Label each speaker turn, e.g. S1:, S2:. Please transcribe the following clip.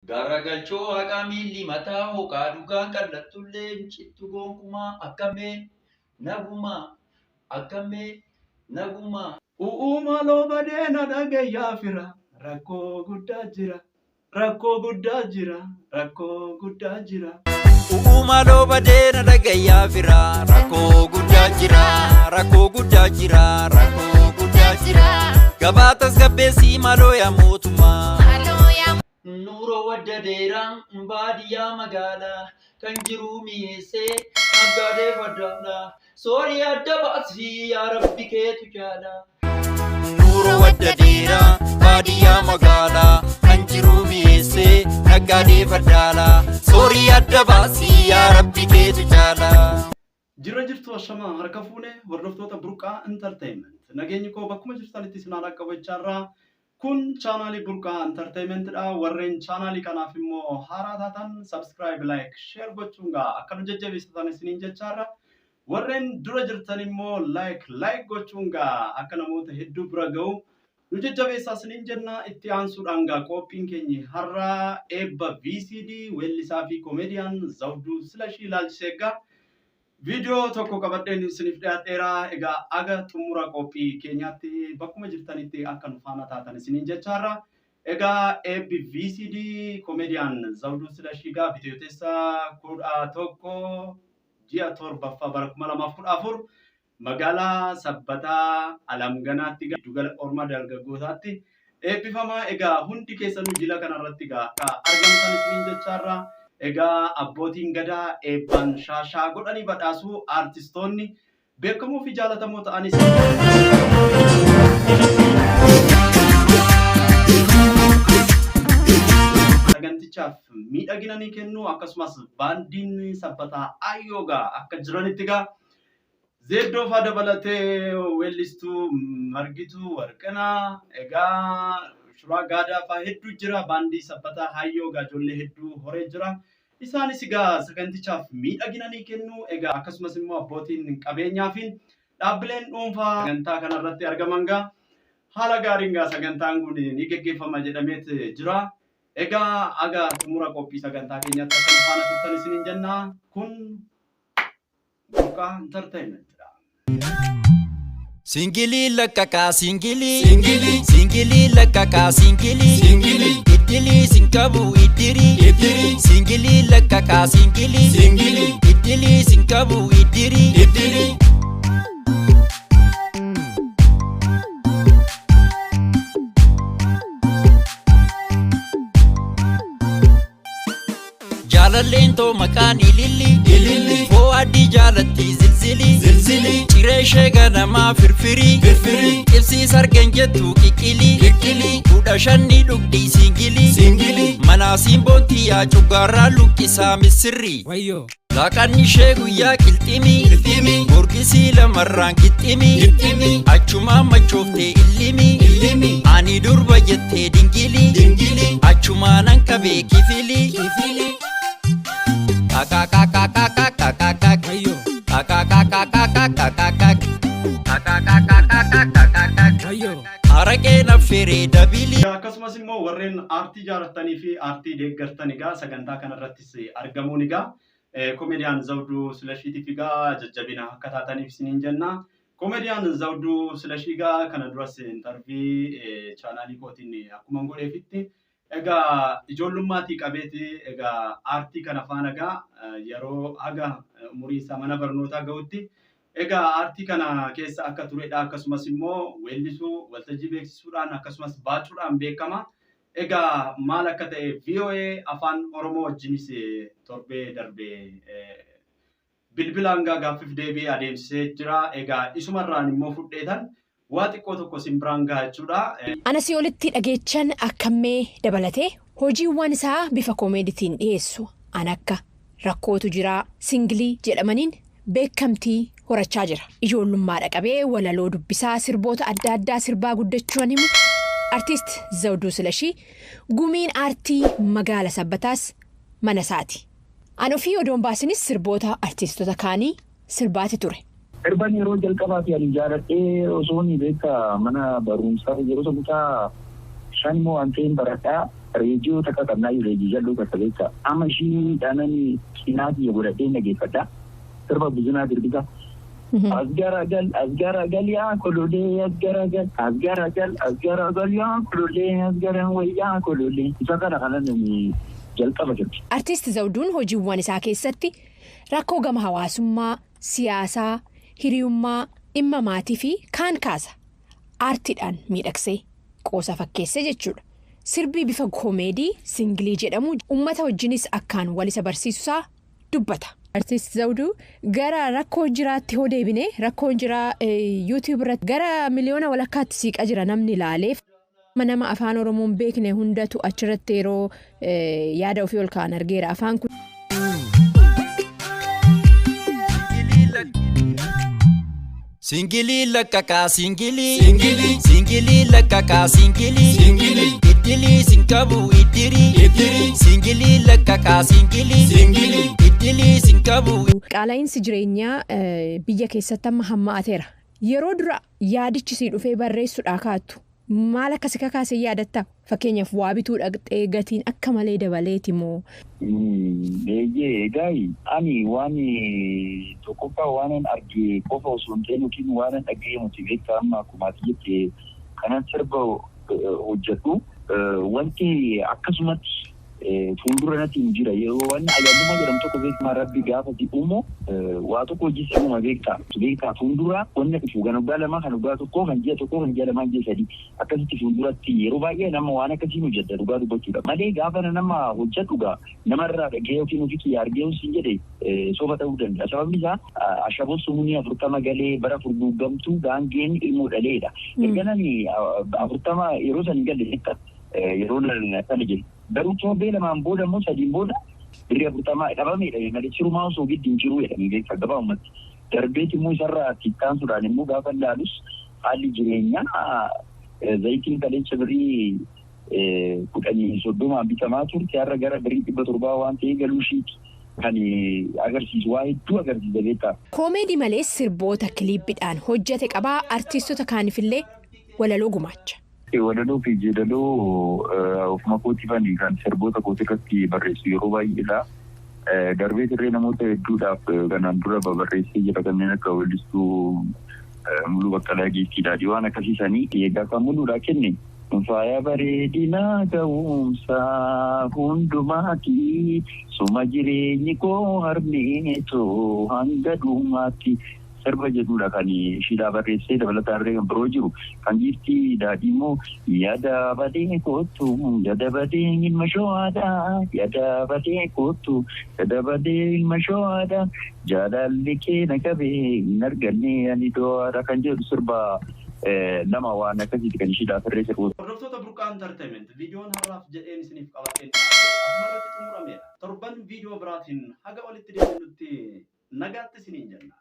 S1: Garagalchoo haqaa miilli mataa hooqaa dhugaan qal'attullee cittu gonkumaa akkamee naguma.
S2: Uuma loobadee na dhagayyaa fira rakkoo guddaa jira.
S3: Uuma loobadee na dhagayyaa fira rakkoo guddaa jira. Gabaatas gabbeessii maloo yaa mootummaa.
S1: Nuuroo wadda dheeraan baadiyyaa magaalaa kan jiru mi'eessee naggaadee faddaadhaa soorii adda baasii yaa rabbi keetu jaalaa.
S3: Nuuroo wadda dheeraa baadiyyaa magaalaa kan jiru mi'eessee naggaadee faddaadhaa soorii adda baasii yaa rabbi keetu jaalaa.
S2: Jirra jirtu ashamaa harka fuune hordoftoota Burqaa Entertainment nageenyi koo bakkuma jirtanitti sinaan akka gochaarraa. Kun chaanaalii Burqaa Entertainment dha. Warreen chaanaalii kanaaf immoo haaraa taatan subscribe, like, share gochuun akka nu jajjabeessitan isiniin jechaarra. Warreen dura jirtan immoo like gochuun akka namoota hedduu bira ga'u nu jajjabeessaa isiniin jenna. Itti aansuudhaan qophiin keenya har'a eebba VCD weellisaa fi koomediyaan Zawuduu Silashii ilaalchisee Video tokko qabadheen isiniif dhiyaadheera. Egaa aga xumura qophii keenyaatti bakkuma jirtanitti akka nu faana taatan isiniin jechaarra. Egaa eebbi VCD koomediyaan Zawuduu Silashii bitootessa 11/7 bara 2014 magaalaa Sabbataa Alamganaatti giddugala Oolmaa dargaggootaatti eebbifamaa. Egaa hundi keessanuu jila kanarratti argamtan isiniin jechaarra. Egaa abbootiin gadaa eebbaan shaashaa godhanii badhaasuu artistoonni beekamoo fi jaalatamoo ta'anis sagantichaaf miidhagina ni kennu. Akkasumas baandiin Sabbataa Ayyoogaa akka jiranitti Zeeddoo faa dabalatee weellistuu Margituu Warqinaa egaa Shuraa Gaadaa faa hedduu jira. Baandii Sabbataa Ayyoogaa ijoollee hedduu horee jira. Isaanis sagantichaaf miidhagina ni kennu. Egaa akkasumas immoo abbootiin qabeenyaa fi dhaabbileen dhuunfaa sagantaa kanarratti argaman haala gaariin sagantaan kun ni geggeeffama jedhameet jira. Egaa aga xumura qophii sagantaa keenyaatti akka nu faana turtan isiniin jenna. Kun Burqaa Entertainment.
S3: Singili lakaka singili lakaka singili idili sinkabu idiri singili lakaka singili idili sinkabu idiri Jaalalleen too maqaan ililli foo adii jaalatti zilzili cireeshee ganamaa firfiri ibsii sargeen jettu qiqqili 15 dhugdii singili manaasiin boontii yaa cuggaarraa luqqisaa misirri Laaqanni ishee guyyaa qilximi morgisii lamarraan qixximi achumaan machooftee illimi ani durba jettee dingili achumaanan qabee kifili Araqee naffiree dabili.
S2: Akkasumas immoo warreen aartii jaalatanii fi aartii deeggartan sagantaa kanarrattis argamuun koomediyaan Zawuduu Silashiitiif jajjabina akka taataniif isiniin jenna. Koomediyaan Zawuduu Silashii kana duras intarvii chaanaalii kootiin akkuma godheefitti egaa ijoollummaatti qabeeti egaa aartii kana faana yeroo aga umurii isaa mana barnootaa ga'utti egaa aartii kana keessa akka turedha. Akkasumas immoo weellisuu waltajjii beeksisuudhaan akkasumas baachuudhaan beekama. Egaa maal akka ta'e VOA afaan Oromoo wajjinis torbee darbee bilbilaan gaaffiif deebii adeemsisee jira. Egaa isumarraan immoo fudheetan waa xiqqoo tokko simbiraan jechuudha.
S4: Anasii olitti dhageechan akkammee dabalatee hojiiwwan isaa bifa koomeeditiin dhiyeessu an akka rakkootu jira singilii jedhamaniin beekamtii horachaa jira. Ijoollummaa dhaqabee walaloo dubbisaa sirboota adda addaa sirbaa guddachuun himu artiist Zawuduu Silashii gumiin aartii magaala Sabbataas mana isaati. An ofii odoon baasinis sirboota artiistota kaanii sirbaati ture.
S5: Erban yeroo jalqabaati ani jaaladhee osoo ni beeka mana barumsaa yeroo sabutaa shan moo an ta'een baradhaa reejiyoo takka qabnaa jiru reejii jal'uu kasabeessa amma ishii dhaananii cinaatii godhadhee nageeffadha sirba buzunaa dirbisa asgaragal yaa kololee asgaragal yaa kololee asgaran wayyaa kololee isa kana namni jalqaba jirti.
S4: Artiist Zawduun hojiiwwan isaa keessatti rakkoo gama hawaasummaa, siyaasaa, hiriyummaa, dhimma maatii fi kaan kaasa. Aartiidhaan miidhagsee qoosa fakkeesse jechuudha. Sirbii bifa koomeedii singilii jedhamu uummata wajjinis akkaan wal isa barsiisusaa dubbata. Artiist Zawduu gara rakkoo jiraatti hoo deebine rakkoon jiraa YouTube irratti gara miliyoona walakkaatti siiqa jira namni ilaaleef. Nama afaan Oromoon beekne hundatu achirratti yeroo yaada ofii ol kaa'an argeera afaan kun.
S3: Singilii lakkakaa singilii lakkakaa singilii iddilii sinkabu iddilii singilii lakkakaa singilii iddilii sinkabu.
S4: Qaala'insi jireenyaa biyya keessatti amma hammaateera. Yeroo dura yaadichi si dhufee barreessuudhaa kaattu. Maal akkasii kakaasee yaadatta fakkeenyaaf waa bituu dhaqxee gatiin akka malee dabaleeti moo?
S5: Egaa ani waan tokkoffaa waan argee qofa osoo hin ta'in yookiin waan dhaga'ee nuti beektaa amma akkuma jette kanan sirba hojjetu wanti akkasumatti fuuldura natti hin jira yeroo waan ayyaanuma jedhamu tokko beekama rabbi gaafa uumu waa tokko hojjechiisuma beektaa fuuldura wanni dhufu kan waggaa lama kan waggaa tokko kan ji'a lamaa ji'a sadii akkasitti fuulduratti yeroo baay'ee nama waan akkasiin hojjeta dhugaa dubbachuudha malee gaafa nama hojjetu namarraa dhagee yookiin ofii argee hin jedhe soba ta'uu danda'a sababni isaa ashaboon sumuunii 40 galee bara furguugamtuu gaangeen ilmoo dhaleedha erganani 40 yeroo san galee yeroo sana jedhe garuu torbee lamaan booda immoo sadiin booda birrii 40 dhabameedha malee sirumaa osoo giddiin jiruu jedhanii beekaa gabaabumatti darbeeti immoo isarraa xiqqaan sudhaan immoo gaafa ilaalus haalli jireenyaa zayitiin qaleessa birrii 30 bitamaa turte har'a gara birrii 700 waan ta'ee galuu ishiiti kan agarsiisu waa hedduu agarsiisa beekaa.
S4: Koomeedii malees sirboota kiliippiidhaan hojjete qabaa artiistota kaanifillee walaloo gumaacha.
S5: Walaloo fi jeedaloo ofuma kootifanii kan sirboota kootirratti barreessu yeroo baay'eedha. Darbee turree namoota hedduudhaaf kanaan dura barreessee jira kanneen akka weellistuu Muluu Baqqalaa Geessiidhaadhi waan akkasiisanii eegaa kan muluudhaa kenne. Faaya bareedinaa ga'umsaa hundumaati suma jireenyi koo harmeetoo hanga dhumaatti. Sirba jedhuudha kan ishiidhaa barreessee dabalataan kan biroo jiru kan jirti daadhii immoo yaada badee kootu yaada badee ilma shoo'aadha yaada badee kootu yaada badee ilma shoo'aadha jaalalli kee na qabee hin arganne ani doo'aadha kan jedhu sirba nama waan akkasiiti kan ishiidhaa barreesse.
S2: Hordoftoota Burqaa Entertainment viidiyoon har'aaf jedheen isiniif qabateen asumarratti xumurameera. Torban viidiyoo biraatiin haga walitti deebinutti nagaatti isiniin jenna.